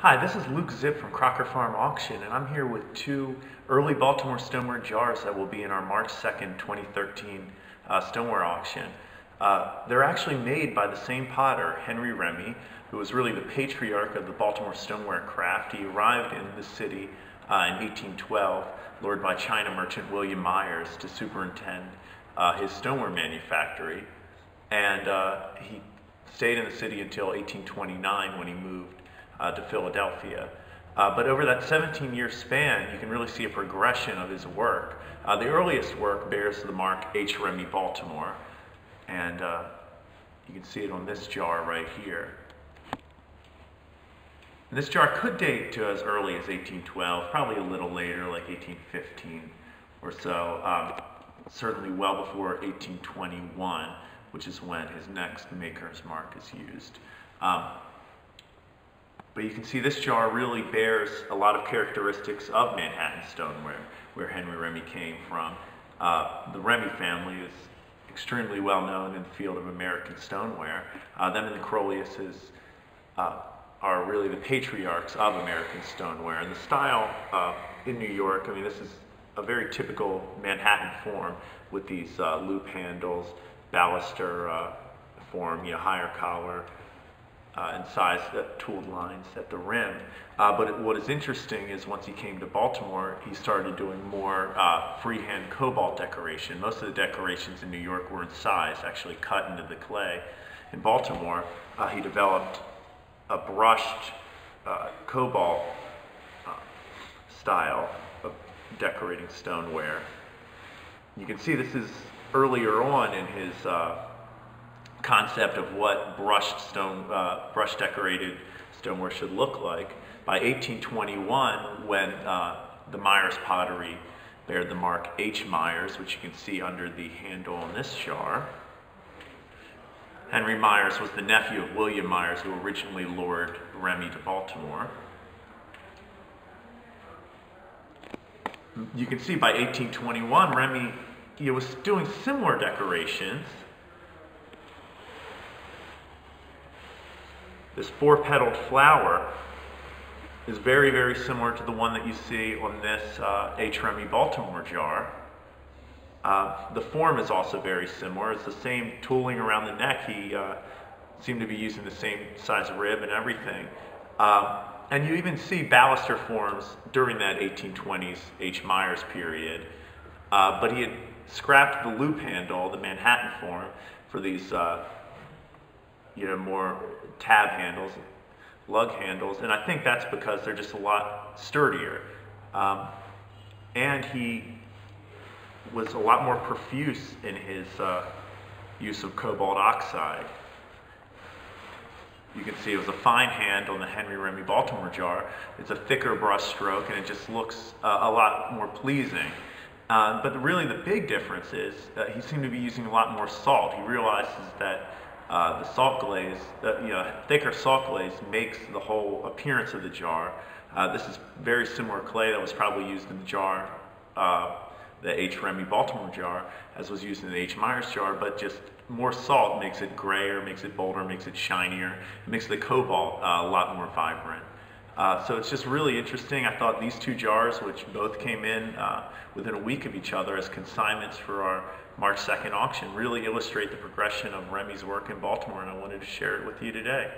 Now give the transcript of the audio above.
Hi, this is Luke Zip from Crocker Farm Auction, and I'm here with two early Baltimore stoneware jars that will be in our March 2nd, 2013 stoneware auction. They're actually made by the same potter, Henry Remmey, who was really the patriarch of the Baltimore stoneware craft. He arrived in the city in 1812, lured by China merchant William Myers to superintend his stoneware manufactory, and he stayed in the city until 1829 when he moved to Philadelphia. But over that 17-year span, you can really see a progression of his work. The earliest work bears the mark H. Remmey, Baltimore, and you can see it on this jar right here. And this jar could date to as early as 1812, probably a little later, like 1815 or so, certainly well before 1821, which is when his next maker's mark is used. But you can see this jar really bears a lot of characteristics of Manhattan stoneware, where Henry Remmey came from. The Remmey family is extremely well known in the field of American stoneware. Them and the Croliuses are really the patriarchs of American stoneware. And the style in New York, I mean, this is a very typical Manhattan form with these loop handles, baluster form, higher collar, and size tooled lines at the rim. But what is interesting is once he came to Baltimore, he started doing more freehand cobalt decoration. Most of the decorations in New York were in size, actually cut into the clay. In Baltimore, he developed a brushed cobalt style of decorating stoneware. You can see this is earlier on in his concept of what brush decorated stoneware should look like. By 1821, when the Myers pottery bared the mark H. Myers, which you can see under the handle on this jar. Henry Myers was the nephew of William Myers, who originally lured Remmey to Baltimore. You can see by 1821, Remmey was doing similar decorations. This four-petaled flower is very, very similar to the one that you see on this H. Remmey Baltimore jar. The form is also very similar. It's the same tooling around the neck. He seemed to be using the same size rib and everything. And you even see baluster forms during that 1820s H. Myers period. But he had scrapped the loop handle, the Manhattan form, for these more tab handles, lug handles, and I think that's because they're just a lot sturdier. And he was a lot more profuse in his use of cobalt oxide. You can see it was a fine hand on the Henry Remmey Baltimore jar. It's a thicker brush stroke, and it just looks a lot more pleasing. But really the big difference is he seemed to be using a lot more salt. He realizes that the salt glaze, thicker salt glaze makes the whole appearance of the jar. This is very similar clay that was probably used in the jar, the H. Remmey Baltimore jar, as was used in the H. Myers jar, but just more salt makes it grayer, makes it bolder, makes it shinier. It makes the cobalt a lot more vibrant. So it's just really interesting. I thought these two jars, which both came in within a week of each other as consignments for our March 2nd auction, really illustrate the progression of Remmey's work in Baltimore, and I wanted to share it with you today.